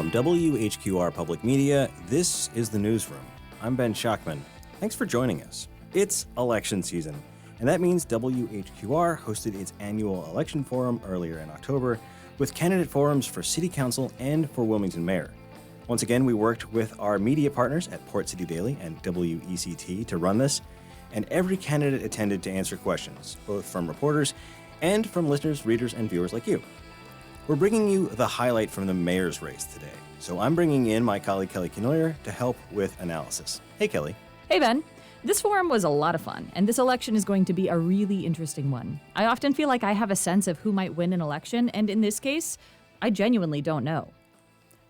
From WHQR Public Media, this is the Newsroom. I'm Ben Schachtman. Thanks for joining us. It's election season, and that means WHQR hosted its annual election forum earlier in October with candidate forums for City Council and for Wilmington Mayor. Once again, we worked with our media partners at Port City Daily and WECT to run this, and every candidate attended to answer questions, both from reporters and from listeners, readers, and viewers like you. We're bringing you the highlight from the mayor's race today, so I'm bringing in my colleague Kelly Kenoyer to help with analysis. Hey, Kelly. Hey, Ben. This forum was a lot of fun, and this election is going to be a really interesting one. I often feel like I have a sense of who might win an election, and in this case, I genuinely don't know.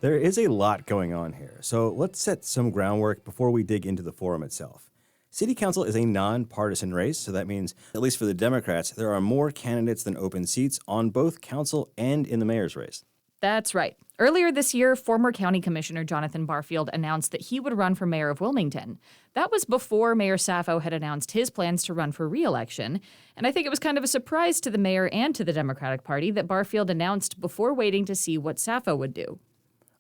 There is a lot going on here, so let's set some groundwork before we dig into the forum itself. City Council is a nonpartisan race, so that means, at least for the Democrats, there are more candidates than open seats on both council and in the mayor's race. That's right. Earlier this year, former County Commissioner Jonathan Barfield announced that he would run for mayor of Wilmington. That was before Mayor Saffo had announced his plans to run for re-election, and I think it was kind of a surprise to the mayor and to the Democratic Party that Barfield announced before waiting to see what Saffo would do.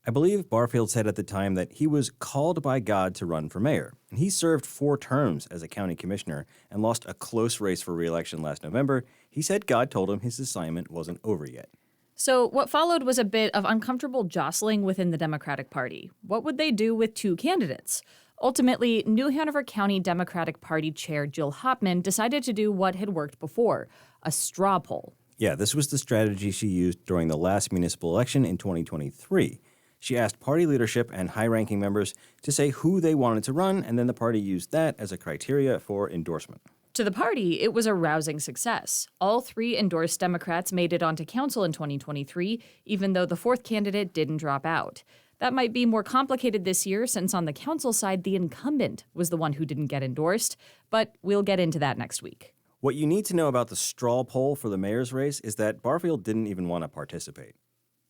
I believe Barfield said at the time that he was called by God to run for mayor. And he served 4 terms as a county commissioner and lost a close race for re-election last November. He said God told him his assignment wasn't over yet. So what followed was a bit of uncomfortable jostling within the Democratic Party. What would they do with 2 candidates? Ultimately, New Hanover County Democratic Party Chair Jill Hopman decided to do what had worked before, a straw poll. Yeah, this was the strategy she used during the last municipal election in 2023. She asked party leadership and high-ranking members to say who they wanted to run, and then the party used that as a criteria for endorsement. To the party, it was a rousing success. All 3 endorsed Democrats made it onto council in 2023, even though the 4th candidate didn't drop out. That might be more complicated this year, since on the council side, the incumbent was the one who didn't get endorsed, but we'll get into that next week. What you need to know about the straw poll for the mayor's race is that Barfield didn't even want to participate.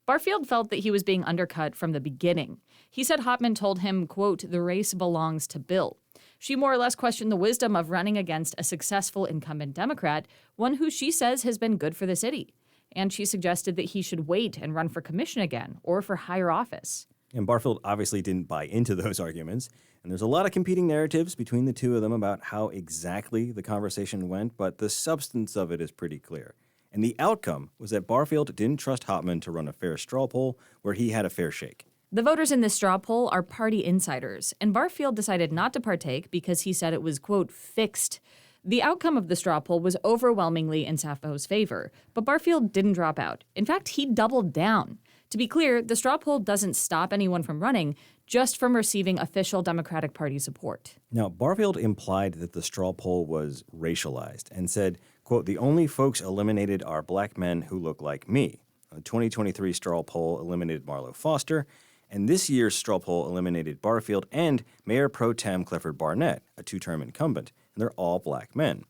Barfield felt that he was being undercut from the beginning. He said Hopman told him, quote, "The race belongs to Bill." She more or less questioned the wisdom of running against a successful incumbent Democrat, one who she says has been good for the city. And she suggested that he should wait and run for commission again, or for higher office. And Barfield obviously didn't buy into those arguments. And there's a lot of competing narratives between the two of them about how exactly the conversation went, but the substance of it is pretty clear. And the outcome was that Barfield didn't trust Hopman to run a fair straw poll where he had a fair shake. The voters in this straw poll are party insiders, and Barfield decided not to partake because he said it was, quote, fixed. The outcome of the straw poll was overwhelmingly in Saffo's favor, but Barfield didn't drop out. In fact, he doubled down. To be clear, the straw poll doesn't stop anyone from running, just from receiving official Democratic Party support. Now, Barfield implied that the straw poll was racialized and said, quote, "The only folks eliminated are black men who look like me." The 2023 straw poll eliminated Marlo Foster, and this year's straw poll eliminated Barfield and Mayor Pro Tem Clifford Barnett, a 2-term incumbent, and they're all black men. And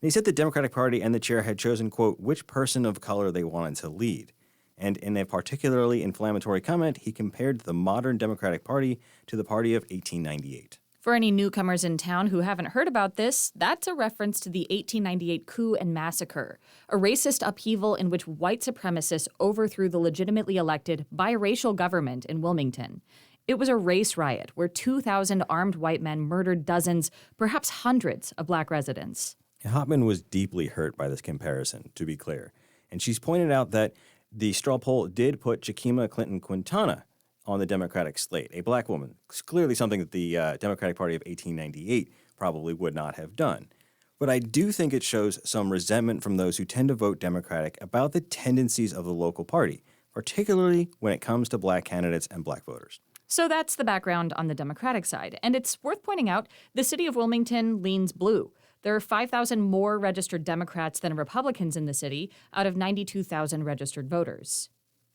he said the Democratic Party and the chair had chosen, quote, which person of color they wanted to lead. And in a particularly inflammatory comment, he compared the modern Democratic Party to the party of 1898. For any newcomers in town who haven't heard about this, that's a reference to the 1898 coup and massacre, a racist upheaval in which white supremacists overthrew the legitimately elected biracial government in Wilmington. It was a race riot where 2,000 armed white men murdered dozens, perhaps hundreds, of black residents. Hopman was deeply hurt by this comparison, to be clear. And she's pointed out that the straw poll did put Jaquima Clinton Quintana on the Democratic slate, a black woman. It's clearly something that the Democratic Party of 1898 probably would not have done. But I do think it shows some resentment from those who tend to vote Democratic about the tendencies of the local party, particularly when it comes to black candidates and black voters. So that's the background on the Democratic side. And it's worth pointing out the city of Wilmington leans blue. There are 5,000 more registered Democrats than Republicans in the city out of 92,000 registered voters.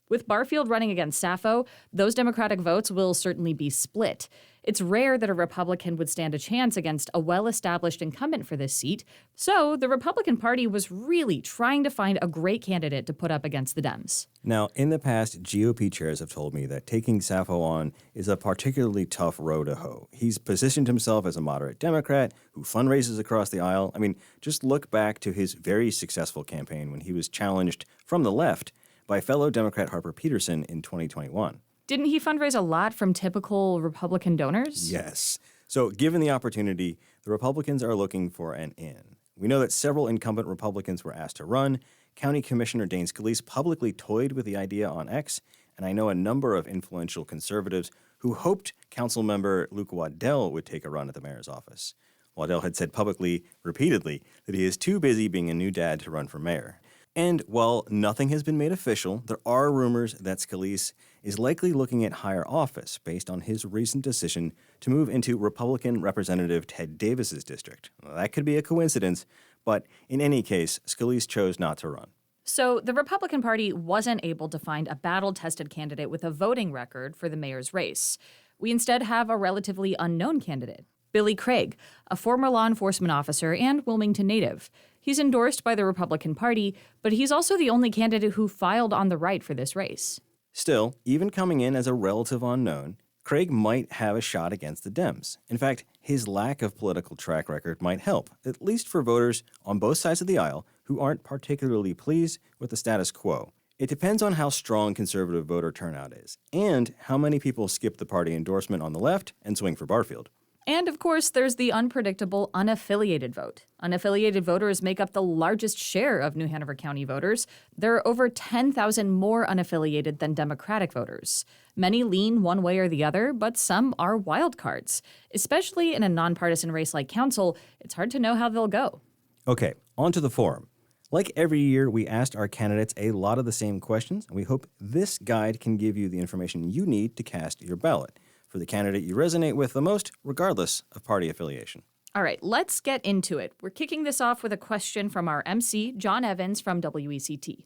With Barfield running against Saffo, those Democratic votes will certainly be split. It's rare that a Republican would stand a chance against a well-established incumbent for this seat, so the Republican Party was really trying to find a great candidate to put up against the Dems. Now, in the past, GOP chairs have told me that taking Saffo on is a particularly tough row to hoe. He's positioned himself as a moderate Democrat who fundraises across the aisle. I mean, just look back to his very successful campaign when he was challenged from the left by fellow Democrat Harper Peterson in 2021. Didn't he fundraise a lot from typical Republican donors? Yes. So, given the opportunity, the Republicans are looking for an in. We know that several incumbent Republicans were asked to run. County Commissioner Dane Scalise publicly toyed with the idea on X, and I know a number of influential conservatives who hoped council member Luke Waddell would take a run at the mayor's office. Waddell had said publicly, repeatedly, that he is too busy being a new dad to run for mayor. And while nothing has been made official, there are rumors that Scalise is likely looking at higher office based on his recent decision to move into Republican Representative Ted Davis's district. Well, that could be a coincidence, but in any case, Scalise chose not to run. So the Republican Party wasn't able to find a battle-tested candidate with a voting record for the mayor's race. We instead have a relatively unknown candidate, Billy Craig, a former law enforcement officer and Wilmington native. He's endorsed by the Republican Party, but he's also the only candidate who filed on the right for this race. Still, even coming in as a relative unknown, Craig might have a shot against the Dems. In fact, his lack of political track record might help, at least for voters on both sides of the aisle who aren't particularly pleased with the status quo. It depends on how strong conservative voter turnout is, and how many people skip the party endorsement on the left and swing for Barfield. And of course, there's the unpredictable unaffiliated vote. Unaffiliated voters make up the largest share of New Hanover County voters. There are over 10,000 more unaffiliated than Democratic voters. Many lean one way or the other, but some are wild cards. Especially in a nonpartisan race like council, it's hard to know how they'll go. Okay, on to the forum. Like every year, we asked our candidates a lot of the same questions, and we hope this guide can give you the information you need to cast your ballot for the candidate you resonate with the most, regardless of party affiliation. All right, let's get into it. We're kicking this off with a question from our MC, John Evans from WECT.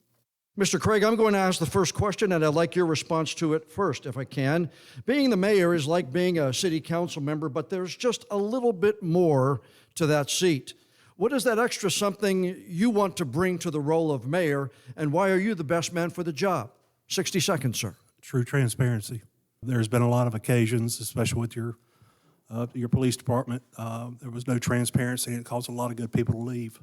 Mr. Craig, I'm going to ask the first question, and I'd like your response to it first, if I can. Being the mayor is like being a city council member, but there's just a little bit more to that seat. What is that extra something you want to bring to the role of mayor, and why are you the best man for the job? 60 seconds, sir. True transparency. There's been a lot of occasions, especially with your police department, there was no transparency, and it caused a lot of good people to leave.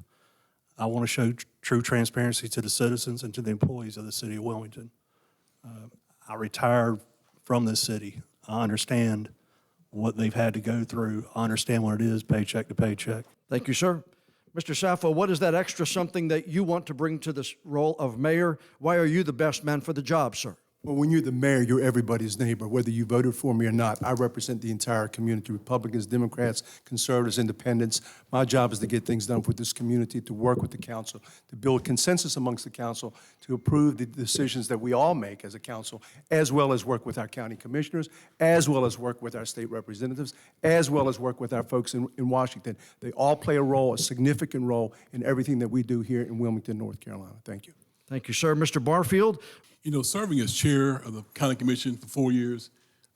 I want to show true transparency to the citizens and to the employees of the city of Wilmington. I retired from this city. I understand what they've had to go through. I understand what it is, paycheck to paycheck. Thank you, sir. Mr. Saffo, what is that extra something that you want to bring to this role of mayor? Why are you the best man for the job, sir? Well, when you're the mayor, you're everybody's neighbor, whether you voted for me or not. I represent the entire community, Republicans, Democrats, conservatives, independents. My job is to get things done for this community, to work with the council, to build consensus amongst the council, to approve the decisions that we all make as a council, as well as work with our county commissioners, as well as work with our state representatives, as well as work with our folks in Washington. They all play a role, a significant role, in everything that we do here in Wilmington, North Carolina. Thank you. Thank you, sir. Mr. Barfield? You know, serving as chair of the county commission for 4 years,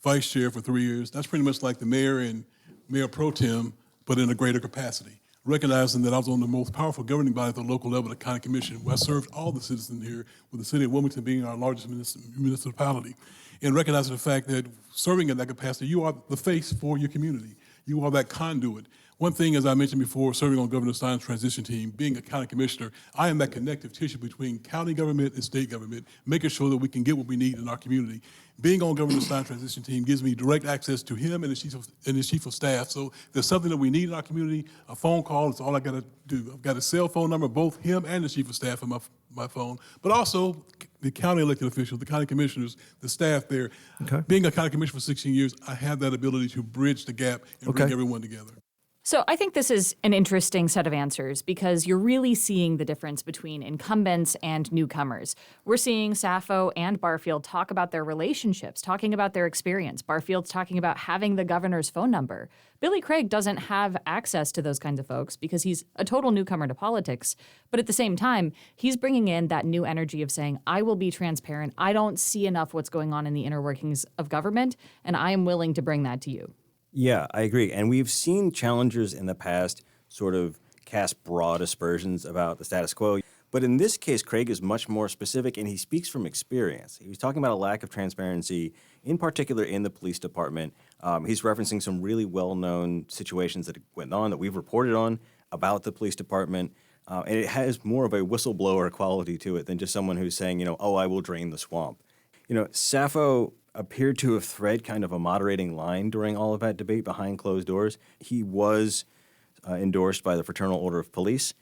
vice chair for 3 years, that's pretty much like the mayor and mayor pro tem, but in a greater capacity. Recognizing that I was on the most powerful governing body at the local level, the county commission, where I served all the citizens here, with the city of Wilmington being our largest municipality. And recognizing the fact that serving in that capacity, you are the face for your community. You are that conduit. One thing, as I mentioned before, serving on Governor Stein's transition team, being a county commissioner, I am that connective tissue between county government and state government, making sure that we can get what we need in our community. Being on Governor Stein's transition team gives me direct access to him and his chief of staff. So if there's something that we need in our community, a phone call is all I got to do. I've got a cell phone number, both him and the chief of staff on my phone, but also the county elected officials, the county commissioners, the staff there. Okay. Being a county commissioner for 16 years, I have that ability to bridge the gap and bring everyone together. So I think this is an interesting set of answers because you're really seeing the difference between incumbents and newcomers. We're seeing Saffo and Barfield talk about their relationships, talking about their experience. Barfield's talking about having the governor's phone number. Billy Craig doesn't have access to those kinds of folks because he's a total newcomer to politics. But at the same time, he's bringing in that new energy of saying, I will be transparent. I don't see enough what's going on in the inner workings of government, and I am willing to bring that to you. Yeah, I agree. And we've seen challengers in the past sort of cast broad aspersions about the status quo. But in this case, Craig is much more specific, and he speaks from experience. He was talking about a lack of transparency, in particular in the police department. He's referencing some really well-known situations that went on that we've reported on about the police department. And it has more of a whistleblower quality to it than just someone who's saying, I will drain the swamp. Saffo appeared to have thread kind of a moderating line during all of that debate behind closed doors. He was endorsed by the Fraternal Order of Police,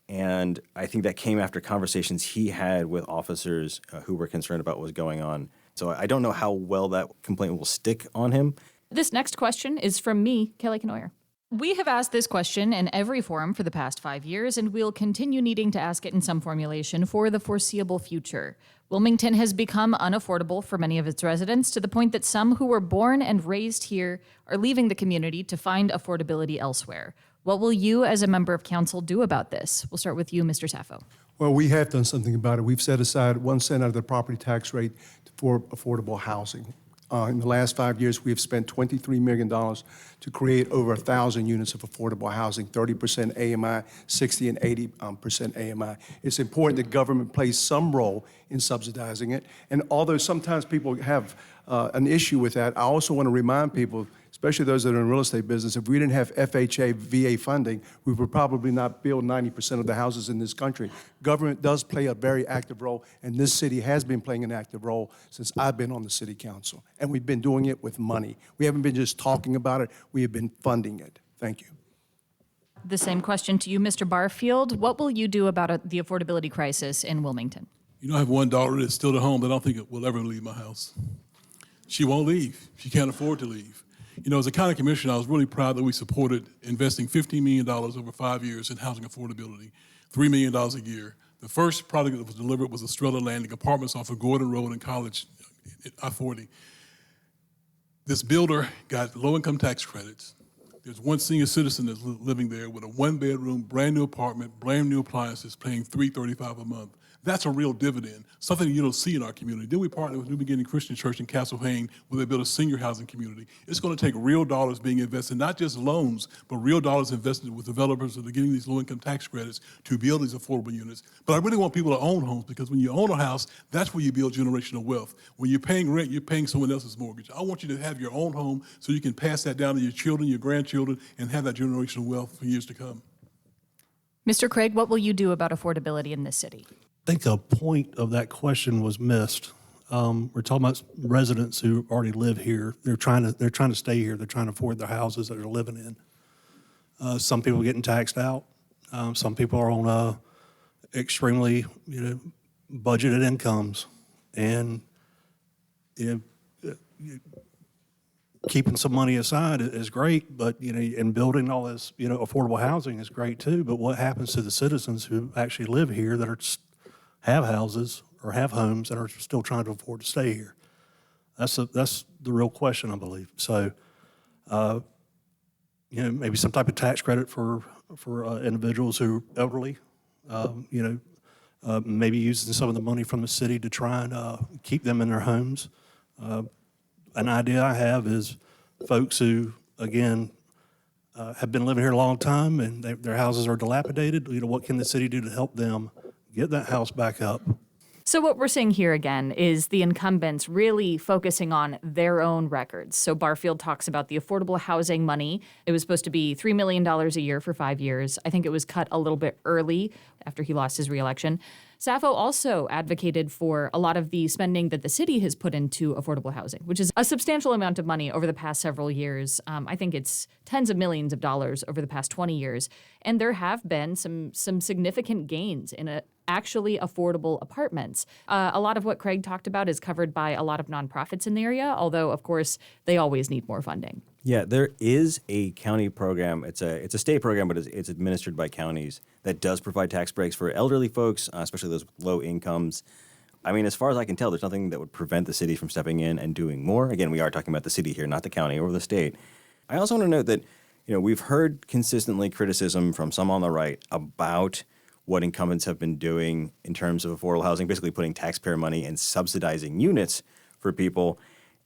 and I think that came after conversations he had with officers who were concerned about what was going on. So I don't know how well that complaint will stick on him. This next question is from me, Kelly Kenoyer. We have asked this question in every forum for the past 5 years, and we'll continue needing to ask it in some formulation for the foreseeable future. Wilmington has become unaffordable for many of its residents to the point that some who were born and raised here are leaving the community to find affordability elsewhere. What will you, as a member of council, do about this? We'll start with you, Mr. Saffo. Well, we have done something about it. We've set aside 1 cent out of the property tax rate for affordable housing. In the last 5 years, we have spent $23 million to create over 1,000 units of affordable housing, 30% AMI, 60 and 80% AMI. It's important that government plays some role in subsidizing it. And although sometimes people have an issue with that, I also want to remind people, especially those that are in the real estate business, if we didn't have FHA, VA funding, we would probably not build 90% of the houses in this country. Government does play a very active role, and this city has been playing an active role since I've been on the city council. And we've been doing it with money. We haven't been just talking about it, we have been funding it. Thank you. The same question to you, Mr. Barfield. What will you do about the affordability crisis in Wilmington? You know, I have one daughter that's still at home that I don't think it will ever leave my house. She won't leave. She can't afford to leave. You know, as a county commissioner, I was really proud that we supported investing $15 million over 5 years in housing affordability, $3 million a year. The first product that was delivered was Estrella Landing Apartments off of Gordon Road in College, I-40. This builder got low-income tax credits. There's one senior citizen that's living there with a one-bedroom, brand-new apartment, brand-new appliances, paying $335 a month. That's a real dividend, something you don't see in our community. Then we partnered with New Beginning Christian Church in Castle Hayne, where they built a senior housing community. It's going to take real dollars being invested, not just loans, but real dollars invested with developers that are getting these low-income tax credits to build these affordable units. But I really want people to own homes, because when you own a house, that's where you build generational wealth. When you're paying rent, you're paying someone else's mortgage. I want you to have your own home so you can pass that down to your children, your grandchildren, and have that generational wealth for years to come. Mr. Craig, what will you do about affordability in this city? I think a point of that question was missed. We're talking about residents who already live here. They're trying to stay here. They're trying to afford the houses that they're living in. Some people are getting taxed out. Some people are on extremely, budgeted incomes, and keeping some money aside is great. But and building all this, affordable housing is great too. But what happens to the citizens who actually live here that have houses or have homes and are still trying to afford to stay here? That's the real question, I believe. So, maybe some type of tax credit for individuals who are elderly. Maybe using some of the money from the city to try and keep them in their homes. An idea I have is folks who, again, have been living here a long time and their houses are dilapidated. What can the city do to help them get that house back up? So what we're seeing here again is the incumbents really focusing on their own records. So Barfield talks about the affordable housing money. It was supposed to be $3 million a year for 5 years. I think it was cut a little bit early after he lost his reelection. Saffo also advocated for a lot of the spending that the city has put into affordable housing, which is a substantial amount of money over the past several years. I think it's tens of millions of dollars over the past 20 years. And there have been some significant gains in actually affordable apartments. A lot of what Craig talked about is covered by a lot of nonprofits in the area, although, of course, they always need more funding. Yeah, there is a county program. It's a state program, but it's administered by counties that does provide tax breaks for elderly folks, especially those low incomes. I mean, as far as I can tell, there's nothing that would prevent the city from stepping in and doing more. Again, we are talking about the city here, not the county or the state. I also want to note that, we've heard consistently criticism from some on the right about what incumbents have been doing in terms of affordable housing, basically putting taxpayer money and subsidizing units for people.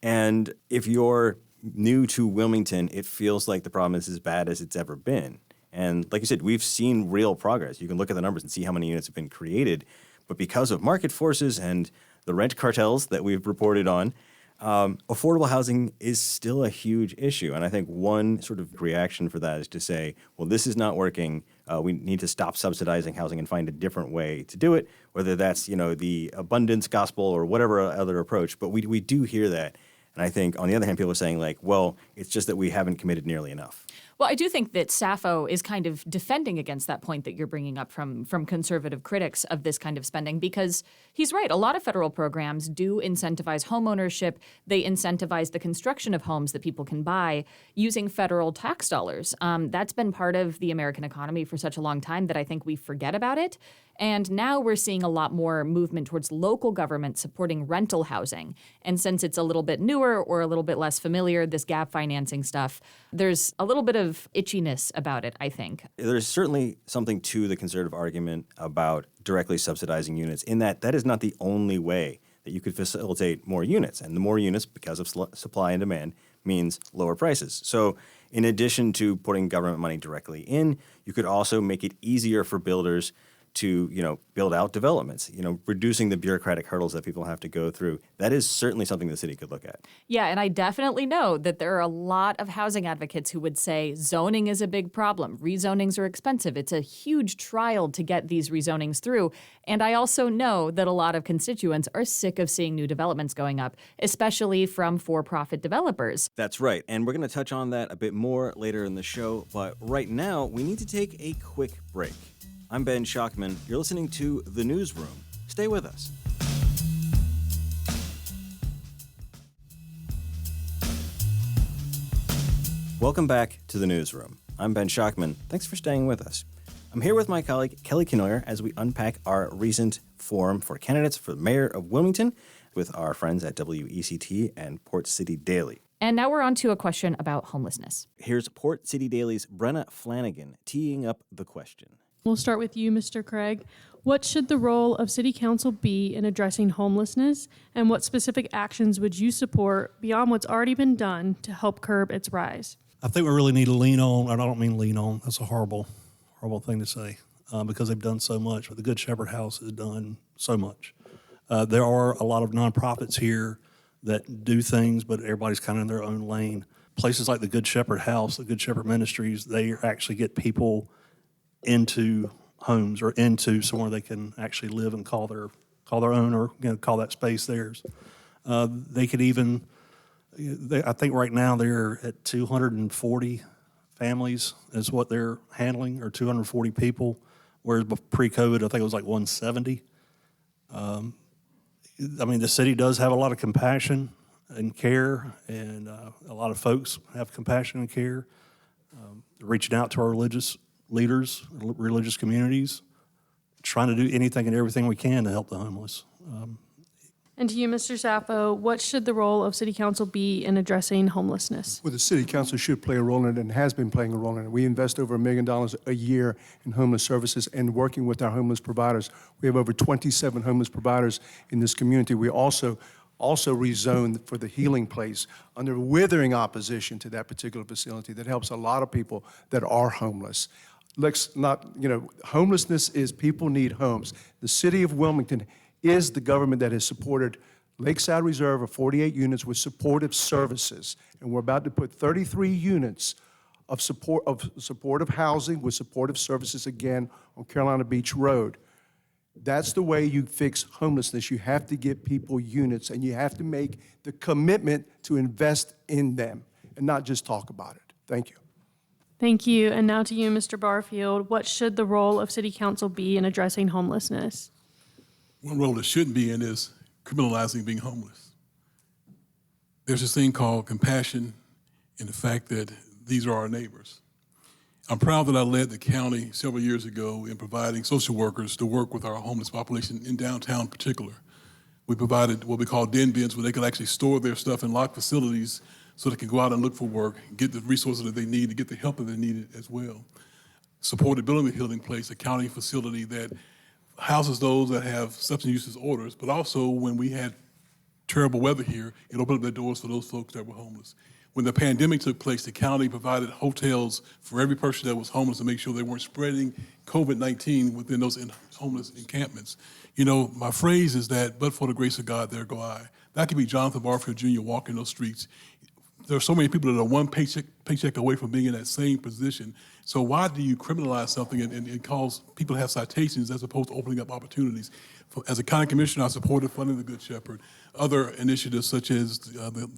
And if you're new to Wilmington, it feels like the problem is as bad as it's ever been. And like you said, we've seen real progress. You can look at the numbers and see how many units have been created. But because of market forces and the rent cartels that we've reported on, affordable housing is still a huge issue. And I think one sort of reaction for that is to say, well, this is not working. We need to stop subsidizing housing and find a different way to do it, whether that's, the abundance gospel or whatever other approach. But we do hear that. And I think, on the other hand, people are saying, like, well, it's just that we haven't committed nearly enough. Well, I do think that Saffo is kind of defending against that point that you're bringing up from conservative critics of this kind of spending, because he's right. A lot of federal programs do incentivize home ownership. They incentivize the construction of homes that people can buy using federal tax dollars. That's been part of the American economy for such a long time that I think we forget about it. And now we're seeing a lot more movement towards local government supporting rental housing. And since it's a little bit newer or a little bit less familiar, this gap financing stuff, there's a little bit of itchiness about it, I think. There's certainly something to the conservative argument about directly subsidizing units, in that that is not the only way that you could facilitate more units. And the more units, because of supply and demand, means lower prices. So in addition to putting government money directly in, you could also make it easier for builders to, build out developments, reducing the bureaucratic hurdles that people have to go through. That is certainly something the city could look at. Yeah, and I definitely know that there are a lot of housing advocates who would say zoning is a big problem. Rezonings are expensive. It's a huge trial to get these rezonings through. And I also know that a lot of constituents are sick of seeing new developments going up, especially from for-profit developers. That's right. And we're going to touch on that a bit more later in the show. But right now, we need to take a quick break. I'm Ben Schachtman. You're listening to The Newsroom. Stay with us. Welcome back to The Newsroom. I'm Ben Schachtman. Thanks for staying with us. I'm here with my colleague Kelly Kenoyer as we unpack our recent forum for candidates for mayor of Wilmington with our friends at WECT and Port City Daily. And now we're on to a question about homelessness. Here's Port City Daily's Brenna Flanagan teeing up the question. We'll start with you, Mr. Craig. What should the role of City Council be in addressing homelessness, and what specific actions would you support beyond what's already been done to help curb its rise? I think we really need to lean on, and I don't mean lean on, that's a horrible thing to say, because they've done so much. But the Good Shepherd House has done so much. There are a lot of nonprofits here that do things, but everybody's kind of in their own lane. Places like the Good Shepherd House, the Good Shepherd Ministries, they actually get people into homes or into somewhere they can actually live and call their own, or call that space theirs. They could even, I think right now they're at 240 families is what they're handling, or 240 people, whereas pre-COVID I think it was like 170. The city does have a lot of compassion and care, and a lot of folks have compassion and care. Reaching out to our religious leaders, religious communities, trying to do anything and everything we can to help the homeless. And to you, Mr. Saffo, what should the role of City Council be in addressing homelessness? Well, the city council should play a role in it and has been playing a role in it. We invest over $1 million a year in homeless services and working with our homeless providers. We have over 27 homeless providers in this community. We also rezoned for the Healing Place under withering opposition to that particular facility that helps a lot of people that are homeless. Let's not, homelessness is people need homes. The city of Wilmington is the government that has supported Lakeside Reserve of 48 units with supportive services. And we're about to put 33 units of supportive housing with supportive services again on Carolina Beach Road. That's the way you fix homelessness. You have to give people units, and you have to make the commitment to invest in them and not just talk about it. Thank you. Thank you. And now to you, Mr. Barfield. What should the role of City Council be in addressing homelessness? One role it shouldn't be in is criminalizing being homeless. There's this thing called compassion in the fact that these are our neighbors. I'm proud that I led the county several years ago in providing social workers to work with our homeless population in downtown in particular. We provided what we call den bins, where they could actually store their stuff in locked facilities so they can go out and look for work, get the resources that they need, to get the help that they needed as well. Supported Building the Healing Place, a county facility that houses those that have substance use disorders, but also when we had terrible weather here, it opened up their doors for those folks that were homeless. When the pandemic took place, the county provided hotels for every person that was homeless to make sure they weren't spreading COVID-19 within those homeless encampments. My phrase is that, but for the grace of God, there go I. That could be Jonathan Barfield Jr. walking those streets. there are so many people that are one paycheck away from being in that same position. So why do you criminalize something and cause people to have citations as opposed to opening up opportunities? As a county commissioner, I supported funding the Good Shepherd, other initiatives such as the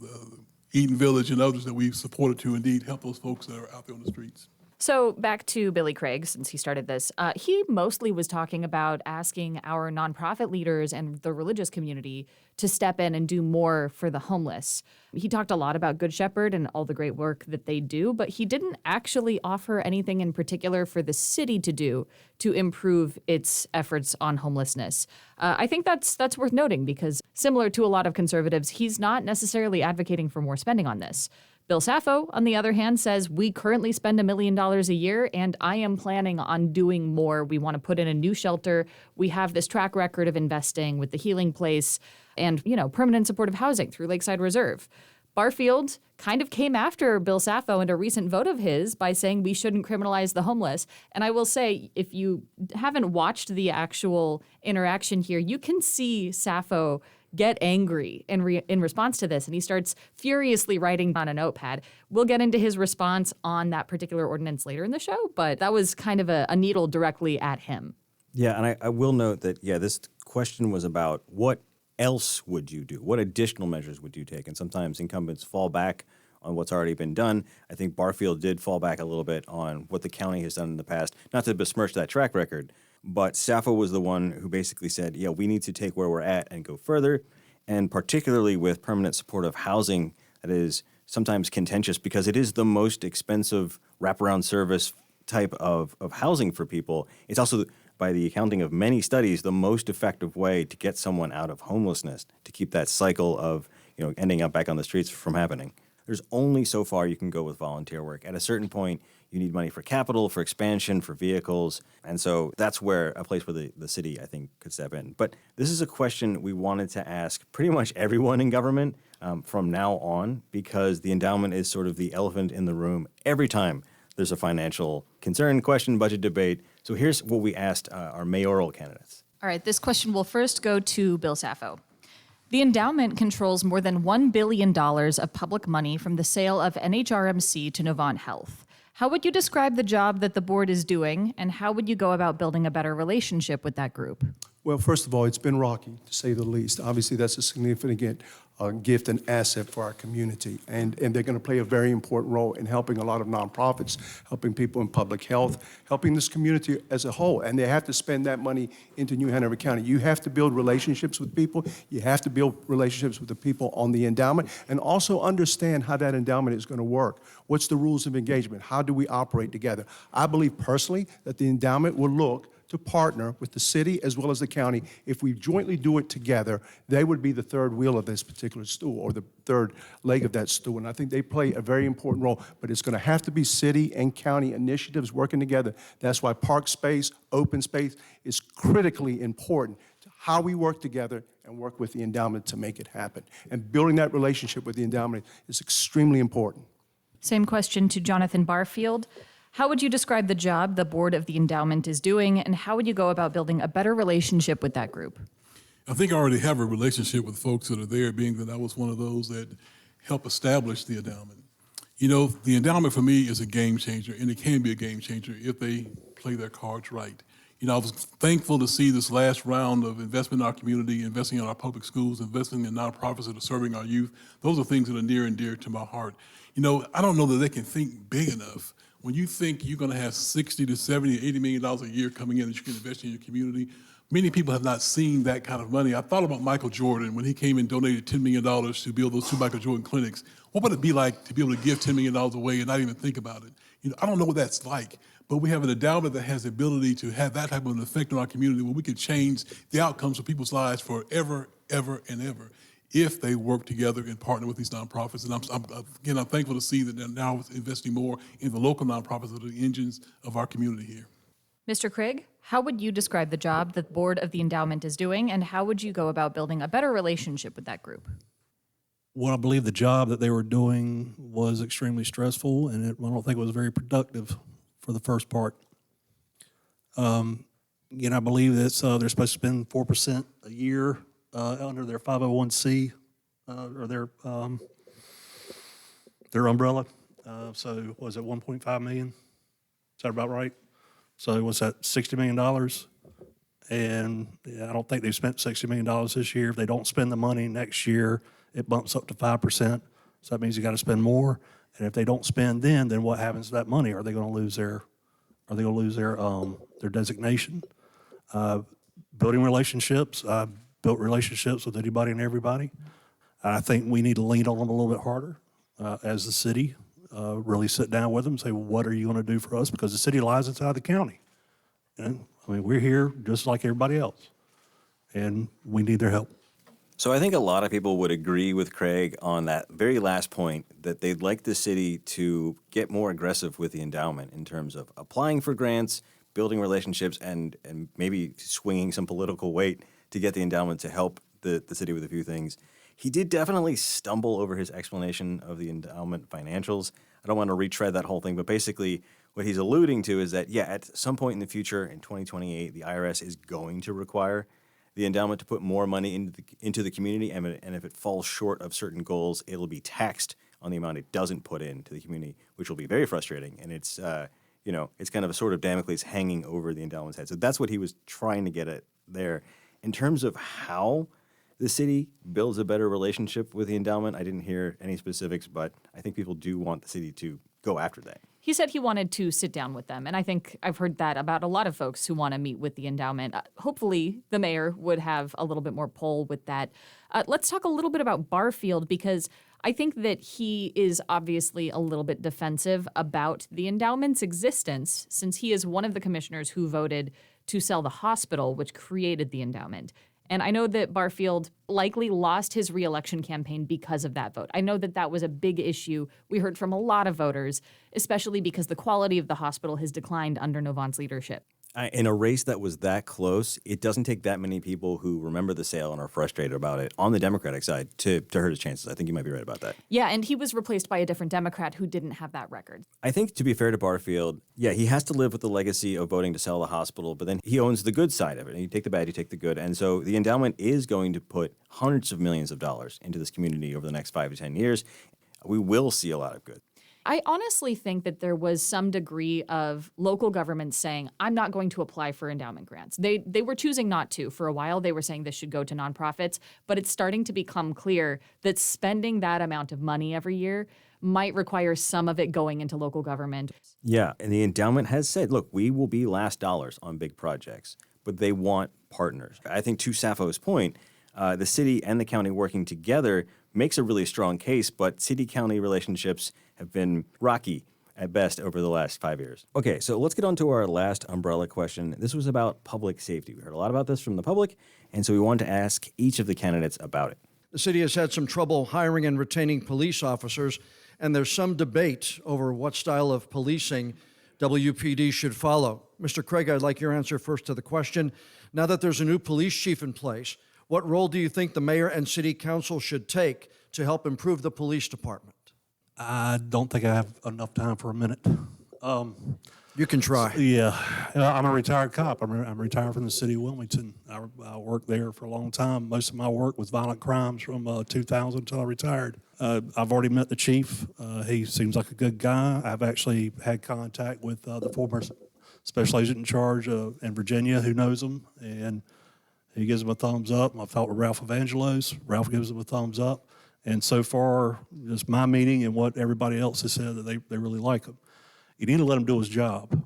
Eden Village and others that we've supported to indeed help those folks that are out there on the streets. So back to Billy Craig, since he started this, he mostly was talking about asking our nonprofit leaders and the religious community to step in and do more for the homeless. He talked a lot about Good Shepherd and all the great work that they do, but he didn't actually offer anything in particular for the city to do to improve its efforts on homelessness. I think that's worth noting because similar to a lot of conservatives, he's not necessarily advocating for more spending on this. Bill Saffo, on the other hand, says we currently spend $1 million a year, and I am planning on doing more. We want to put in a new shelter. We have this track record of investing with the Healing Place and, permanent supportive housing through Lakeside Reserve. Barfield kind of came after Bill Saffo in a recent vote of his by saying we shouldn't criminalize the homeless. And I will say, if you haven't watched the actual interaction here, you can see Saffo get angry in response to this, and he starts furiously writing on a notepad. We'll get into his response on that particular ordinance later in the show, but that was kind of a needle directly at him. Yeah, and I will note that, this question was about what else would you do? What additional measures would you take? And sometimes incumbents fall back on what's already been done. I think Barfield did fall back a little bit on what the county has done in the past, not to besmirch that track record, but Saffo was the one who basically said, we need to take where we're at and go further, and particularly with permanent supportive housing that is sometimes contentious because it is the most expensive wraparound service type of housing for people. It's also, by the accounting of many studies, the most effective way to get someone out of homelessness, to keep that cycle of ending up back on the streets from happening. There's only so far you can go with volunteer work. At a certain point, you need money for capital, for expansion, for vehicles. And so that's where a place where the city, I think, could step in. But this is a question we wanted to ask pretty much everyone in government from now on, because the endowment is sort of the elephant in the room every time there's a financial concern, question, budget debate. So here's what we asked our mayoral candidates. All right, this question will first go to Bill Saffo. The endowment controls more than $1 billion of public money from the sale of NHRMC to Novant Health. How would you describe the job that the board is doing, and how would you go about building a better relationship with that group? Well, first of all, it's been rocky, to say the least. Obviously, that's a significant gift and asset for our community. And they're going to play a very important role in helping a lot of nonprofits, helping people in public health, helping this community as a whole. And they have to spend that money into New Hanover County. You have to build relationships with people. You have to build relationships with the people on the endowment, and also understand how that endowment is going to work. What's the rules of engagement? How do we operate together? I believe personally that the endowment will look to partner with the city as well as the county. If we jointly do it together, they would be the third wheel of this particular stool, or the third leg of that stool. And I think they play a very important role, but it's going to have to be city and county initiatives working together. That's why park space, open space is critically important to how we work together and work with the endowment to make it happen. And building that relationship with the endowment is extremely important. Same question to Jonathan Barfield. How would you describe the job the board of the endowment is doing, and how would you go about building a better relationship with that group? I think I already have a relationship with folks that are there, being that I was one of those that helped establish the endowment. The endowment for me is a game changer, and it can be a game changer if they play their cards right. I was thankful to see this last round of investment in our community, investing in our public schools, investing in nonprofits that are serving our youth. Those are things that are near and dear to my heart. I don't know that they can think big enough. When you think you're going to have $60 to $70, $80 million a year coming in that you can invest in your community, many people have not seen that kind of money. I thought about Michael Jordan when he came and donated $10 million to build those 2 Michael Jordan clinics. What would it be like to be able to give $10 million away and not even think about it? I don't know what that's like, but we have an endowment that has the ability to have that type of an effect on our community where we can change the outcomes of people's lives forever, ever, and ever, if they work together and partner with these nonprofits. And I'm thankful to see that they're now investing more in the local nonprofits that are the engines of our community here. Mr. Craig, how would you describe the job the board of the endowment is doing, and how would you go about building a better relationship with that group? Well, I believe the job that they were doing was extremely stressful, and I don't think it was very productive for the first part. I believe that they're supposed to spend 4% a year under their 501c or their their umbrella. So was it 1.5 million? Is that about right? So was that $60 million? And yeah, I don't think they've spent $60 million this year. If they don't spend the money next year, it bumps up to 5%. So that means you got to spend more. And if they don't spend then what happens to that money? Are they going to lose their their designation? Building relationships. I built relationships with anybody and everybody. I think we need to lean on them a little bit harder as the city. Really sit down with them and say, well, what are you going to do for us? Because the city lies inside the county. And I mean, we're here just like everybody else, and we need their help. So I think a lot of people would agree with Craig on that very last point, that they'd like the city to get more aggressive with the endowment in terms of applying for grants, building relationships, and maybe swinging some political weight to get the endowment to help the city with a few things. He did definitely stumble over his explanation of the endowment financials. I don't want to retread that whole thing, but basically what he's alluding to is that, yeah, at some point in the future, in 2028, the IRS is going to require the endowment to put more money into the community, and if it falls short of certain goals, it'll be taxed on the amount it doesn't put into the community, which will be very frustrating. And it's it's kind of a sort of Damocles hanging over the endowment's head. So that's what he was trying to get at there. In terms of how the city builds a better relationship with the endowment, I didn't hear any specifics, but I think people do want the city to go after that. He said he wanted to sit down with them, and I think I've heard that about a lot of folks who want to meet with the endowment. Hopefully, the mayor would have a little bit more pull with that. Let's talk a little bit about Barfield, because I think that he is obviously a little bit defensive about the endowment's existence, since he is one of the commissioners who voted to sell the hospital, which created the endowment. And I know that Barfield likely lost his reelection campaign because of that vote. I know that that was a big issue we heard from a lot of voters, especially because the quality of the hospital has declined under Novant's leadership. In a race that was that close, it doesn't take that many people who remember the sale and are frustrated about it on the Democratic side to hurt his chances. I think you might be right about that. Yeah, and he was replaced by a different Democrat who didn't have that record. I think, to be fair to Barfield, yeah, he has to live with the legacy of voting to sell the hospital, but then he owns the good side of it. And you take the bad, you take the good. And so the endowment is going to put hundreds of millions of dollars into this community over the next 5 to 10 years. We will see a lot of good. I honestly think that there was some degree of local governments saying, I'm not going to apply for endowment grants. They were choosing not to. For a while, they were saying this should go to nonprofits, but it's starting to become clear that spending that amount of money every year might require some of it going into local government. Yeah, and the endowment has said, look, we will be last dollars on big projects, but they want partners. I think to Saffo's point, the city and the county working together makes a really strong case, but city-county relationships have been rocky at best over the last 5 years. Okay, so let's get on to our last umbrella question. This was about public safety. We heard a lot about this from the public, and so we wanted to ask each of the candidates about it. The city has had some trouble hiring and retaining police officers, and there's some debate over what style of policing WPD should follow. Mr. Craig, I'd like your answer first to the question. Now that there's a new police chief in place, what role do you think the mayor and city council should take to help improve the police department? I don't think I have enough time for a minute. You can try. Yeah, I'm a retired cop. I'm retired from the city of Wilmington. I worked there for a long time. Most of my work was violent crimes from 2000 until I retired. I've already met the chief. He seems like a good guy. I've actually had contact with the former special agent in charge in Virginia who knows him, and he gives him a thumbs up. I've talked with Ralph Evangelos. Ralph gives him a thumbs up. And so far, just my meeting and what everybody else has said, that they really like him. You need to let him do his job.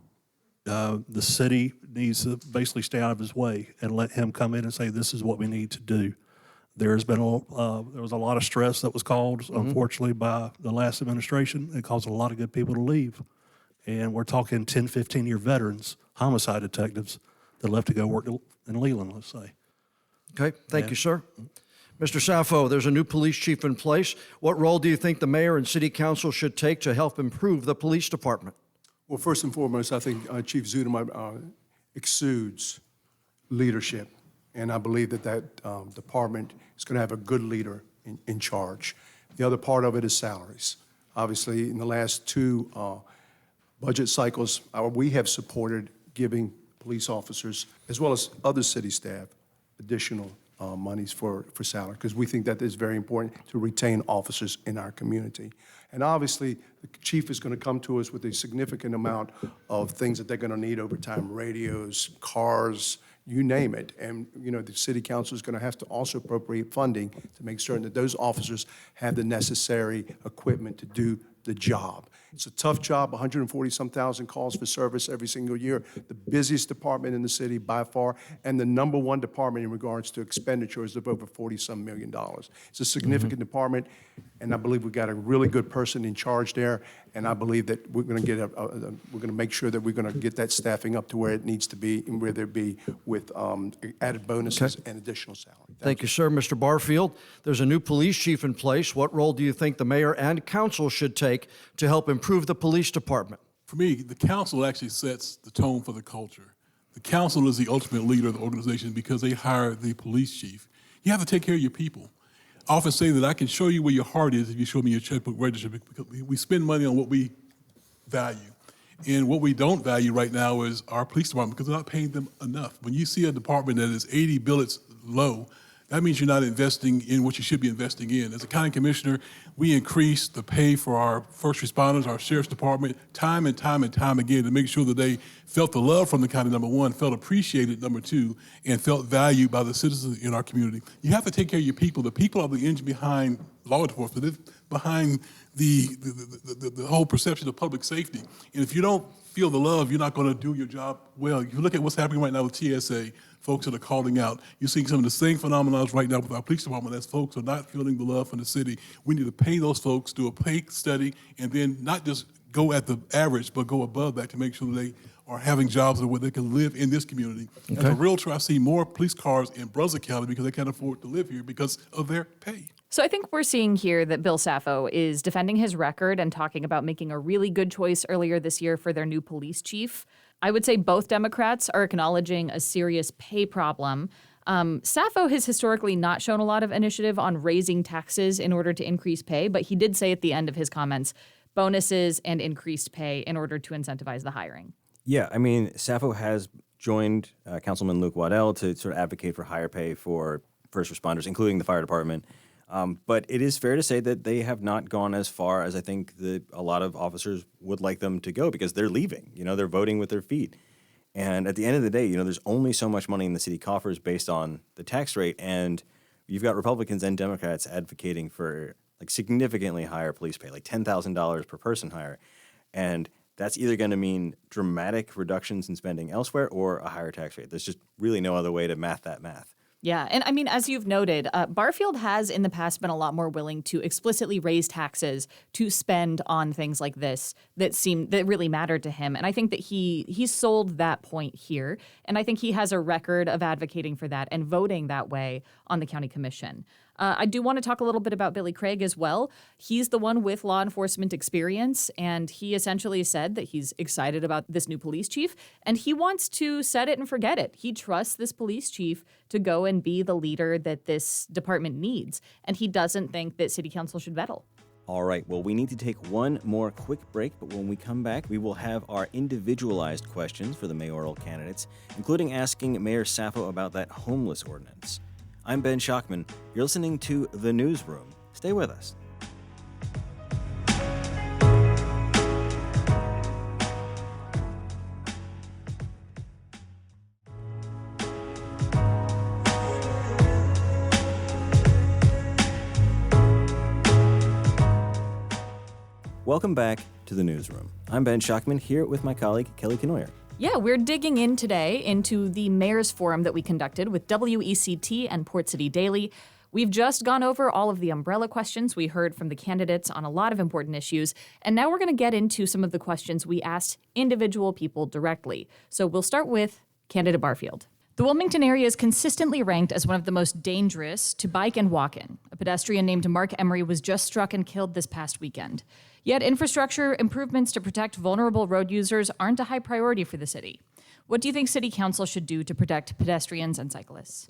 The city needs to basically stay out of his way and let him come in and say, this is what we need to do. There was a lot of stress that was caused, unfortunately, by the last administration. It caused a lot of good people to leave. And we're talking 10, 15-year veterans, homicide detectives, that left to go work in Leland, let's say. Okay, thank you, sir. Mr. Saffo, there's a new police chief in place. What role do you think the mayor and city council should take to help improve the police department? Well, first and foremost, I think Chief Zudem exudes leadership, and I believe that department is going to have a good leader in charge. The other part of it is salaries. Obviously, in the last two budget cycles, we have supported giving police officers, as well as other city staff, additional monies for salary, because we think that is very important to retain officers in our community. And obviously, the chief is going to come to us with a significant amount of things that they're going to need over time: radios, cars, you name it. And, you know, the city council is going to have to also appropriate funding to make certain that those officers have the necessary equipment to do the job. It's a tough job, 140-some thousand calls for service every single year, the busiest department in the city by far, and the number one department in regards to expenditures of over $40-some million. It's a significant department, and I believe we've got a really good person in charge there, and I believe that we're going to get we're going to make sure that we're going to get that staffing up to where it needs to be, and where there be with added bonuses and additional salary. Thank you, sir. Mr. Barfield, there's a new police chief in place. What role do you think the mayor and council should take to help improve the police department? For me, the council actually sets the tone for the culture. The council is the ultimate leader of the organization because they hire the police chief. You have to take care of your people. I often say that I can show you where your heart is if you show me your checkbook register, because we spend money on what we value. And what we don't value right now is our police department, because we're not paying them enough. When you see a department that is 80 billets low, that means you're not investing in what you should be investing in. As a county commissioner, we increase the pay for our first responders, our sheriff's department, time and time and time again to make sure that they felt the love from the county, number one, felt appreciated, number two, and felt valued by the citizens in our community. You have to take care of your people. The people are the engine behind law enforcement, behind the whole perception of public safety. And if you don't feel the love, you're not going to do your job well. You look at what's happening right now with TSA, folks that are calling out. You're seeing some of the same phenomena right now with our police department as folks are not feeling the love from the city. We need to pay those folks, do a pay study, and then not just go at the average, but go above that to make sure that they are having jobs where they can live in this community. Okay. As a realtor, I see more police cars in Brunswick County because they can't afford to live here because of their pay. So I think we're seeing here that Bill Saffo is defending his record and talking about making a really good choice earlier this year for their new police chief. I would say both Democrats are acknowledging a serious pay problem. Saffo has historically not shown a lot of initiative on raising taxes in order to increase pay, but he did say at the end of his comments, bonuses and increased pay in order to incentivize the hiring. Yeah, I mean, Saffo has joined Councilman Luke Waddell to sort of advocate for higher pay for first responders, including the fire department. But it is fair to say that they have not gone as far as I think a lot of officers would like them to go because they're leaving. You know, they're voting with their feet. And at the end of the day, you know, there's only so much money in the city coffers based on the tax rate. And you've got Republicans and Democrats advocating for like significantly higher police pay, like $10,000 per person higher. And that's either going to mean dramatic reductions in spending elsewhere or a higher tax rate. There's just really no other way to math that math. Yeah, and I mean, as you've noted, Barfield has in the past been a lot more willing to explicitly raise taxes to spend on things like this that really mattered to him. And I think that he sold that point here. And I think he has a record of advocating for that and voting that way on the county commission. I do want to talk a little bit about Billy Craig as well. He's the one with law enforcement experience, and he essentially said that he's excited about this new police chief, and he wants to set it and forget it. He trusts this police chief to go and be the leader that this department needs, and he doesn't think that city council should meddle. All right, well, we need to take one more quick break, but when we come back, we will have our individualized questions for the mayoral candidates, including asking Mayor Saffo about that homeless ordinance. I'm Ben Schachtman. You're listening to The Newsroom. Stay with us. Welcome back to The Newsroom. I'm Ben Schachtman here with my colleague, Kelly Kenoyer. Yeah, we're digging in today into the Mayor's Forum that we conducted with WECT and Port City Daily. We've just gone over all of the umbrella questions we heard from the candidates on a lot of important issues, and now we're going to get into some of the questions we asked individual people directly. So we'll start with candidate Barfield. The Wilmington area is consistently ranked as one of the most dangerous to bike and walk in. A pedestrian named Mark Emery was just struck and killed this past weekend. Yet infrastructure improvements to protect vulnerable road users aren't a high priority for the city. What do you think city council should do to protect pedestrians and cyclists?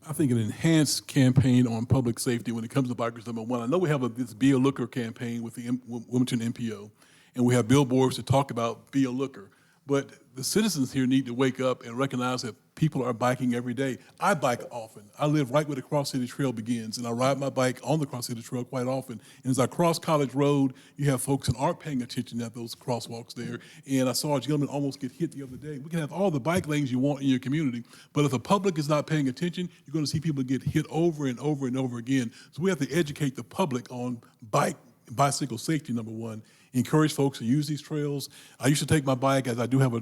I think an enhanced campaign on public safety when it comes to bikers, number one. I know we have this Be a Looker campaign with the Wilmington MPO, and we have billboards to talk about Be a Looker. But the citizens here need to wake up and recognize that People are biking every day. I bike often. I live right where the Cross City Trail begins, and I ride my bike on the Cross City Trail quite often. And as I cross College Road, you have folks that aren't paying attention at those crosswalks there. And I saw a gentleman almost get hit the other day. We can have all the bike lanes you want in your community, but if the public is not paying attention, you're going to see people get hit over and over and over again. So we have to educate the public on bicycle safety, number one. Encourage folks to use these trails. I used to take my bike, as I do have a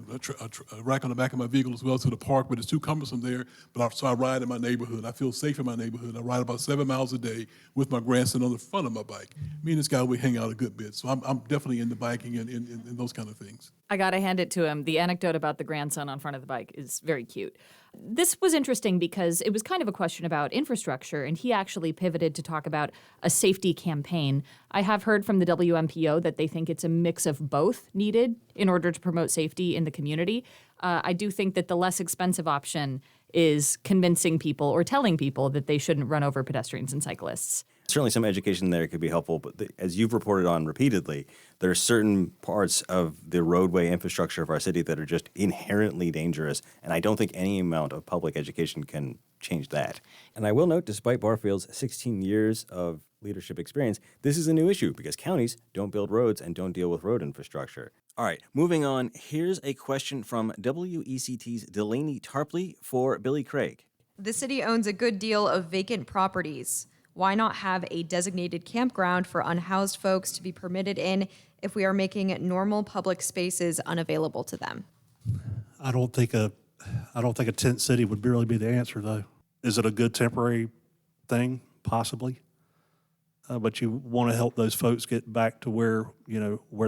rack on the back of my vehicle as well, to the park, but it's too cumbersome there. So I ride in my neighborhood. I feel safe in my neighborhood. I ride about 7 miles a day with my grandson on the front of my bike. Me and this guy, we hang out a good bit. So I'm definitely into biking and those kind of things. I got to hand it to him. The anecdote about the grandson on front of the bike is very cute. This was interesting because it was kind of a question about infrastructure, and he actually pivoted to talk about a safety campaign. I have heard from the WMPO that they think it's a mix of both needed in order to promote safety in the community. I do think that the less expensive option is convincing people or telling people that they shouldn't run over pedestrians and cyclists. Certainly some education there could be helpful, but as you've reported on repeatedly, there are certain parts of the roadway infrastructure of our city that are just inherently dangerous, and I don't think any amount of public education can change that. And I will note, despite Barfield's 16 years of leadership experience, this is a new issue because counties don't build roads and don't deal with road infrastructure. All right, moving on, here's a question from WECT's Delaney Tarpley for Billy Craig. The city owns a good deal of vacant properties. Why not have a designated campground for unhoused folks to be permitted in if we are making normal public spaces unavailable to them? I don't think a tent city would really be the answer, though. Is it a good temporary thing? Possibly. But you want to help those folks get back to where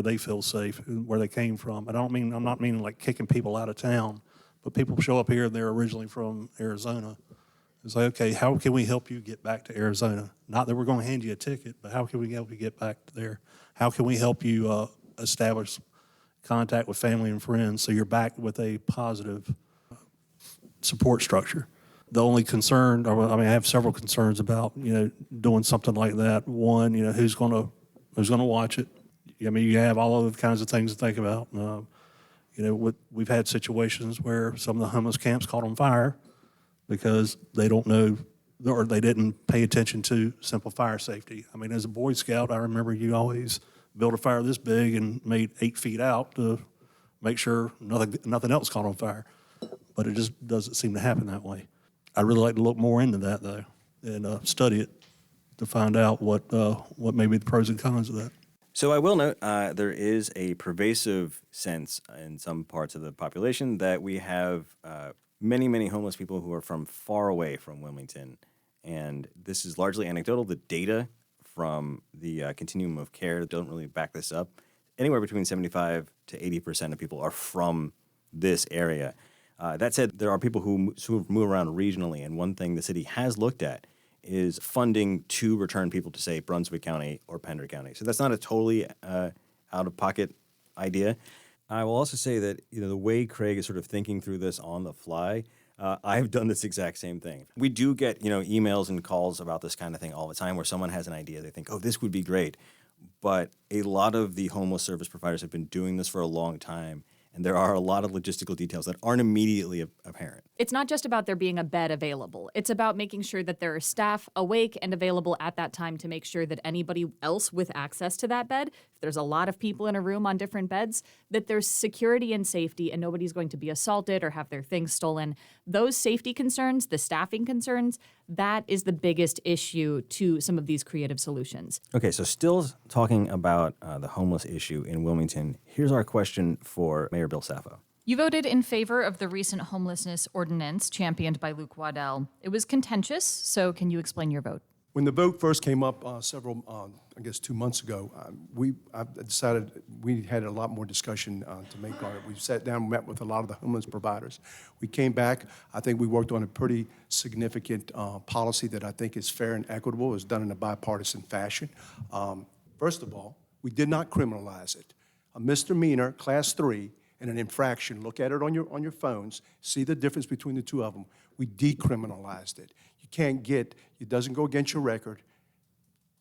they feel safe and where they came from. And I'm not meaning like kicking people out of town, but people show up here and they're originally from Arizona. It's like, okay, how can we help you get back to Arizona? Not that we're going to hand you a ticket, but how can we help you get back there? How can we help you establish contact with family and friends so you're back with a positive support structure? The only concern, I have several concerns about, doing something like that. One, who's going to watch it? I mean, you have all other kinds of things to think about. We've had situations where some of the homeless camps caught on fire because they don't know or they didn't pay attention to simple fire safety. I mean, as a Boy Scout, I remember you always built a fire this big and made 8 feet out to make sure nothing else caught on fire. But it just doesn't seem to happen that way. I'd really like to look more into that, though, and study it to find out what may be the pros and cons of that. So I will note there is a pervasive sense in some parts of the population that we have many, many homeless people who are from far away from Wilmington. And this is largely anecdotal. The data from the continuum of care don't really back this up. Anywhere between 75 to 80% of people are from this area. That said, there are people who move around regionally, and one thing the city has looked at is funding to return people to, say, Brunswick County or Pender County. So that's not a totally out-of-pocket idea. I will also say that the way Craig is sort of thinking through this on the fly, I've done this exact same thing. We do get emails and calls about this kind of thing all the time where someone has an idea. They think, oh, this would be great. But a lot of the homeless service providers have been doing this for a long time. And there are a lot of logistical details that aren't immediately apparent. It's not just about there being a bed available. It's about making sure that there are staff awake and available at that time to make sure that anybody else with access to that bed, if there's a lot of people in a room on different beds, that there's security and safety and nobody's going to be assaulted or have their things stolen. Those safety concerns, the staffing concerns, that is the biggest issue to some of these creative solutions. Okay, so still talking about the homeless issue in Wilmington, here's our question for Mayor Bill Saffo. You voted in favor of the recent homelessness ordinance championed by Luke Waddell. It was contentious, so can you explain your vote? When the vote first came up 2 months ago, I decided we had a lot more discussion to make on it. We sat down and met with a lot of the homeless providers. We came back. I think we worked on a pretty significant policy that I think is fair and equitable. It was done in a bipartisan fashion. First of all, we did not criminalize it. A misdemeanor, class 3, and an infraction, look at it on your phones, see the difference between the two of them. We decriminalized it. It doesn't go against your record,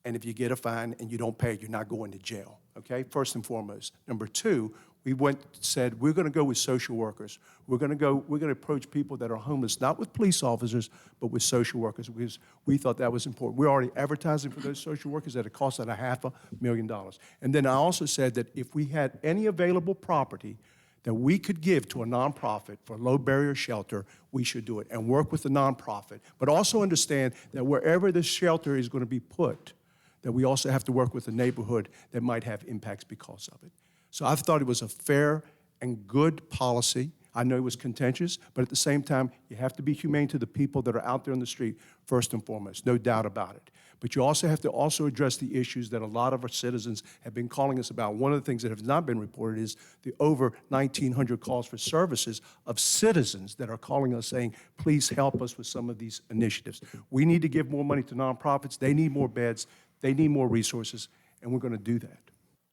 and if you get a fine and you don't pay, you're not going to jail, okay? First and foremost. Number 2, We said, we're going to go with social workers. We're going to approach people that are homeless, not with police officers, but with social workers, because we thought that was important. We're already advertising for those social workers at a cost of $500,000. And then I also said that if we had any available property that we could give to a nonprofit for low barrier shelter, we should do it and work with the nonprofit. But also understand that wherever this shelter is going to be put, that we also have to work with the neighborhood that might have impacts because of it. So I thought it was a fair and good policy. I know it was contentious, but at the same time, you have to be humane to the people that are out there on the street, first and foremost, no doubt about it. But you also have to address the issues that a lot of our citizens have been calling us about. One of the things that have not been reported is the over 1,900 calls for services of citizens that are calling us saying, please help us with some of these initiatives. We need to give more money to nonprofits. They need more beds. They need more resources, and we're going to do that.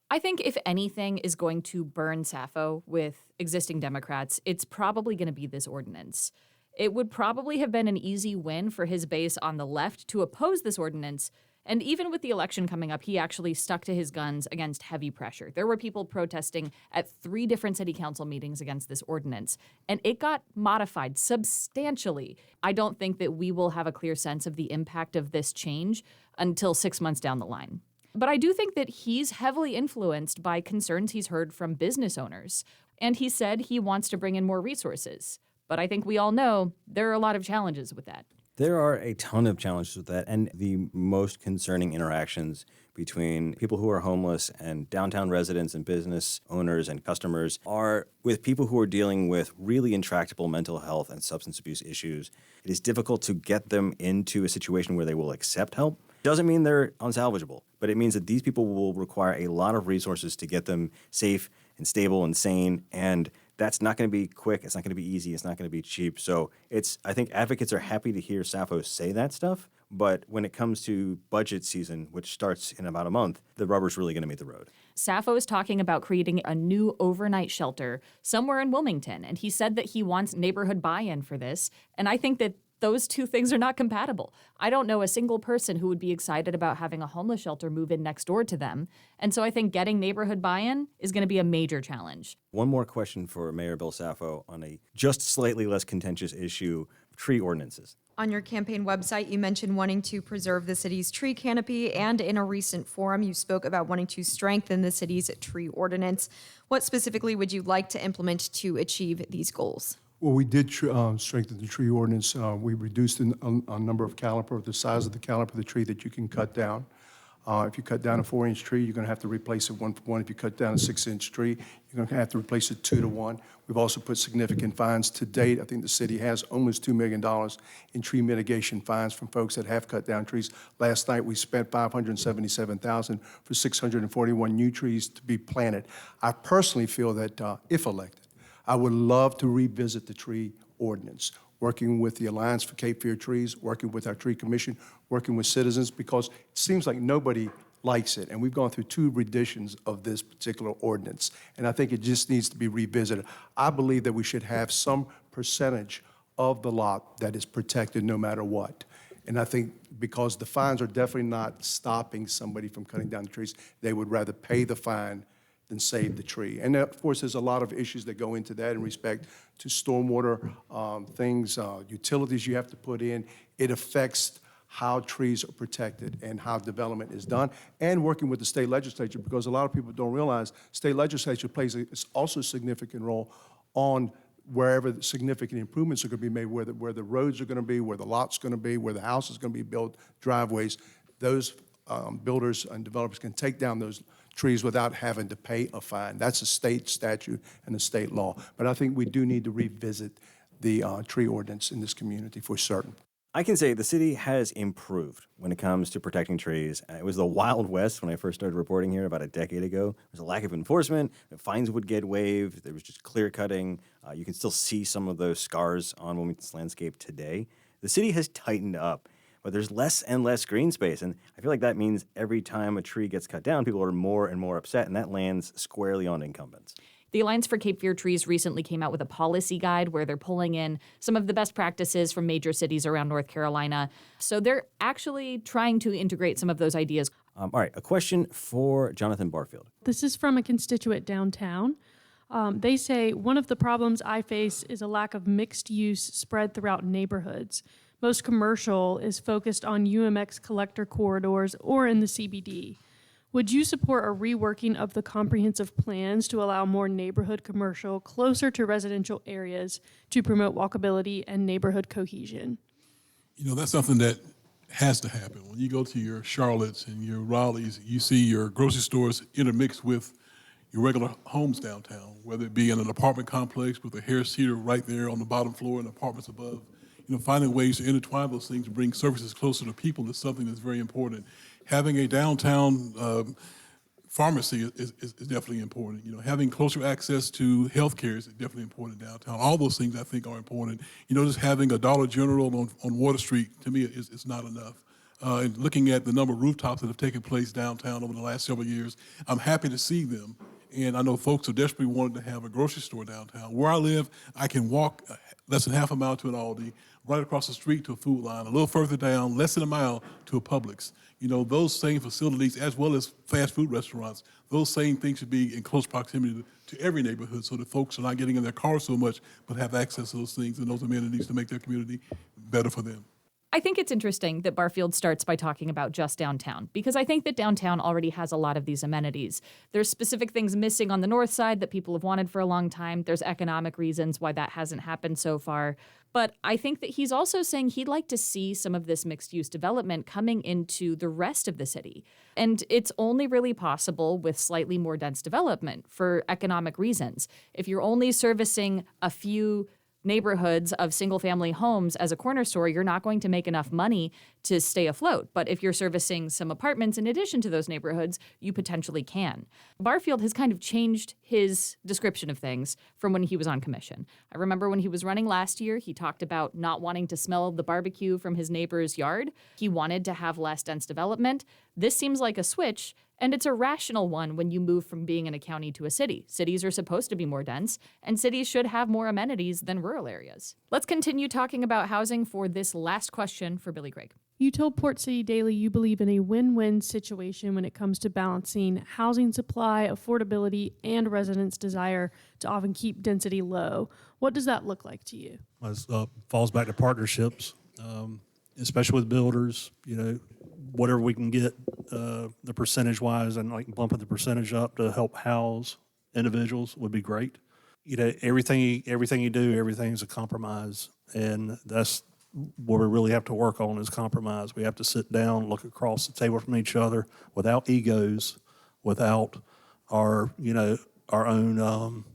I think if anything is going to burn Saffo with existing Democrats, it's probably going to be this ordinance. It would probably have been an easy win for his base on the left to oppose this ordinance. And even with the election coming up, he actually stuck to his guns against heavy pressure. There were people protesting at 3 different city council meetings against this ordinance, and it got modified substantially. I don't think that we will have a clear sense of the impact of this change until 6 months down the line. But I do think that he's heavily influenced by concerns he's heard from business owners. And he said he wants to bring in more resources. But I think we all know there are a lot of challenges with that. There are a ton of challenges with that, and the most concerning interactions between people who are homeless and downtown residents and business owners and customers are with people who are dealing with really intractable mental health and substance abuse issues. It is difficult to get them into a situation where they will accept help. Doesn't mean they're unsalvageable, but it means that these people will require a lot of resources to get them safe and stable and sane, and that's not going to be quick. It's not going to be easy. It's not going to be cheap. So I think advocates are happy to hear Saffo say that stuff, but when it comes to budget season, which starts in about a month, the rubber's really going to meet the road. Saffo is talking about creating a new overnight shelter somewhere in Wilmington, and he said that he wants neighborhood buy-in for this, and I think that those two things are not compatible. I don't know a single person who would be excited about having a homeless shelter move in next door to them. And so I think getting neighborhood buy-in is going to be a major challenge. One more question for Mayor Bill Saffo on a just slightly less contentious issue, tree ordinances. On your campaign website, you mentioned wanting to preserve the city's tree canopy, and in a recent forum, you spoke about wanting to strengthen the city's tree ordinance. What specifically would you like to implement to achieve these goals? Well, we did strengthen the tree ordinance. We reduced a number of the size of the caliper of the tree that you can cut down. If you cut down a 4-inch tree, you're going to have to replace it 1 for 1. If you cut down a 6-inch tree, you're going to have to replace it 2 to 1. We've also put significant fines to date. I think the city has almost $2 million in tree mitigation fines from folks that have cut down trees. Last night, we spent $577,000 for 641 new trees to be planted. I personally feel that if elected, I would love to revisit the tree ordinance, working with the Alliance for Cape Fear Trees, working with our tree commission, working with citizens, because it seems like nobody likes it. And we've gone through 2 renditions of this particular ordinance, and I think it just needs to be revisited. I believe that we should have some percentage of the lot that is protected no matter what. And I think because the fines are definitely not stopping somebody from cutting down the trees, they would rather pay the fine than save the tree. And of course, there's a lot of issues that go into that in respect to stormwater things, utilities you have to put in. It affects how trees are protected and how development is done, and working with the state legislature, because a lot of people don't realize state legislature plays also a significant role on wherever the significant improvements are going to be made, where the roads are going to be, where the lot's going to be, where the house is going to be built, driveways. Those builders and developers can take down those trees without having to pay a fine. That's a state statute and a state law. But I think we do need to revisit the tree ordinance in this community for certain. I can say the city has improved when it comes to protecting trees. It was the Wild West when I first started reporting here about a decade ago. There was a lack of enforcement. The fines would get waived. There was just clear cutting. You can still see some of those scars on Wilmington's landscape today. The city has tightened up, but there's less and less green space. And I feel like that means every time a tree gets cut down, people are more and more upset, and that lands squarely on incumbents. The Alliance for Cape Fear Trees recently came out with a policy guide where they're pulling in some of the best practices from major cities around North Carolina. So they're actually trying to integrate some of those ideas. All right, a question for Jonathan Barfield. This is from a constituent downtown. They say, one of the problems I face is a lack of mixed use spread throughout neighborhoods. Most commercial is focused on UMX collector corridors or in the CBD. Would you support a reworking of the comprehensive plans to allow more neighborhood commercial closer to residential areas to promote walkability and neighborhood cohesion? That's something that has to happen. When you go to your Charlottes and your Raleighs, you see your grocery stores intermixed with your regular homes downtown, whether it be in an apartment complex with a Harris Teeter right there on the bottom floor and apartments above. Finding ways to intertwine those things to bring services closer to people is something that's very important. Having a downtown pharmacy is definitely important. Having closer access to health care is definitely important downtown. All those things I think are important. Just having a Dollar General on Water Street, to me, is not enough. And looking at the number of rooftops that have taken place downtown over the last several years, I'm happy to see them. And I know folks are desperately wanting to have a grocery store downtown. Where I live, I can walk less than half a mile to an Aldi, right across the street to a Food Line, a little further down, less than a mile to a Publix. Those same facilities, as well as fast food restaurants, those same things should be in close proximity to every neighborhood so that folks are not getting in their cars so much, but have access to those things and those amenities to make their community better for them. I think it's interesting that Barfield starts by talking about just downtown, because I think that downtown already has a lot of these amenities. There's specific things missing on the north side that people have wanted for a long time. There's economic reasons why that hasn't happened so far. But I think that he's also saying he'd like to see some of this mixed-use development coming into the rest of the city. And it's only really possible with slightly more dense development for economic reasons. If you're only servicing a few neighborhoods of single-family homes as a corner store, you're not going to make enough money to stay afloat. But if you're servicing some apartments in addition to those neighborhoods, you potentially can. Barfield has kind of changed his description of things from when he was on commission. I remember when he was running last year, he talked about not wanting to smell the barbecue from his neighbor's yard. He wanted to have less dense development. This seems like a switch, and it's a rational one when you move from being in a county to a city. Cities are supposed to be more dense, and cities should have more amenities than rural areas. Let's continue talking about housing for this last question for Billy Craig. You told Port City Daily you believe in a win-win situation when it comes to balancing housing supply, affordability, and residents' desire to often keep density low. What does that look like to you? It falls back to partnerships, especially with builders. Whatever we can get the percentage-wise and like bumping the percentage up to help house individuals would be great. Everything you do, everything's a compromise, and that's what we really have to work on is compromise. We have to sit down, look across the table from each other without egos, without our own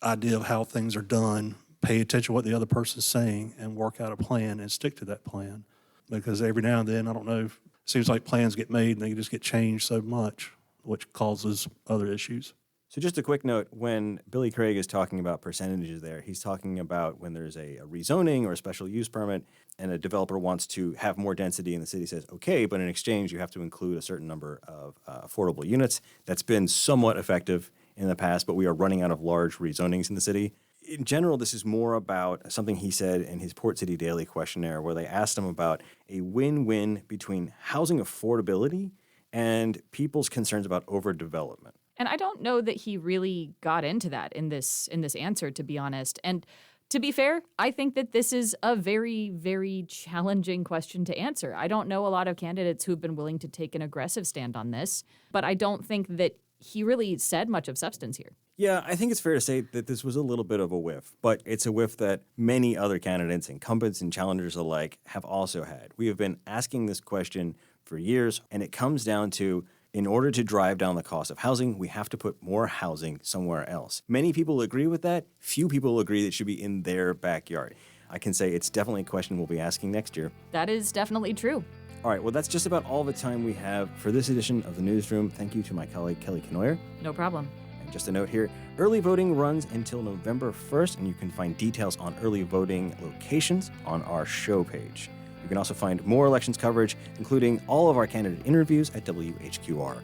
idea of how things are done, pay attention to what the other person's saying, and work out a plan and stick to that plan. Because every now and then, I don't know, it seems like plans get made and they just get changed so much, which causes other issues. So just a quick note, when Billy Craig is talking about percentages there, he's talking about when there's a rezoning or a special use permit and a developer wants to have more density and the city says, okay, but in exchange you have to include a certain number of affordable units. That's been somewhat effective in the past, but we are running out of large rezonings in the city. In general, this is more about something he said in his Port City Daily questionnaire where they asked him about a win-win between housing affordability and people's concerns about overdevelopment. And I don't know that he really got into that in this answer, to be honest. And to be fair, I think that this is a very, very challenging question to answer. I don't know a lot of candidates who've been willing to take an aggressive stand on this, but I don't think that he really said much of substance here. Yeah, I think it's fair to say that this was a little bit of a whiff, but it's a whiff that many other candidates, incumbents and challengers alike, have also had. We have been asking this question for years, and it comes down to, in order to drive down the cost of housing, we have to put more housing somewhere else. Many people agree with that. Few people agree that it should be in their backyard. I can say it's definitely a question we'll be asking next year. That is definitely true. All right, well, that's just about all the time we have for this edition of the Newsroom. Thank you to my colleague, Kelly Kenoyer. No problem. And just a note here, early voting runs until November 1st, and you can find details on early voting locations on our show page. You can also find more elections coverage, including all of our candidate interviews at WHQR.org.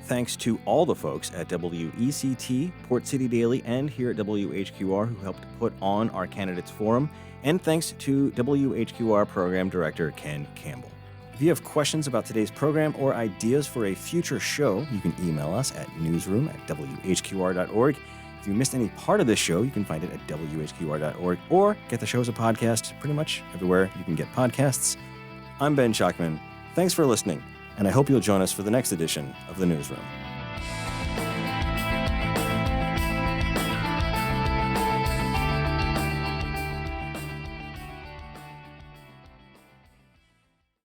Thanks to all the folks at WECT, Port City Daily, and here at WHQR who helped put on our candidates forum. And thanks to WHQR Program Director Ken Campbell. If you have questions about today's program or ideas for a future show, you can email us at newsroom@whqr.org. If you missed any part of this show, you can find it at WHQR.org or get the show as a podcast pretty much everywhere you can get podcasts. I'm Ben Schachtman. Thanks for listening, and I hope you'll join us for the next edition of The Newsroom.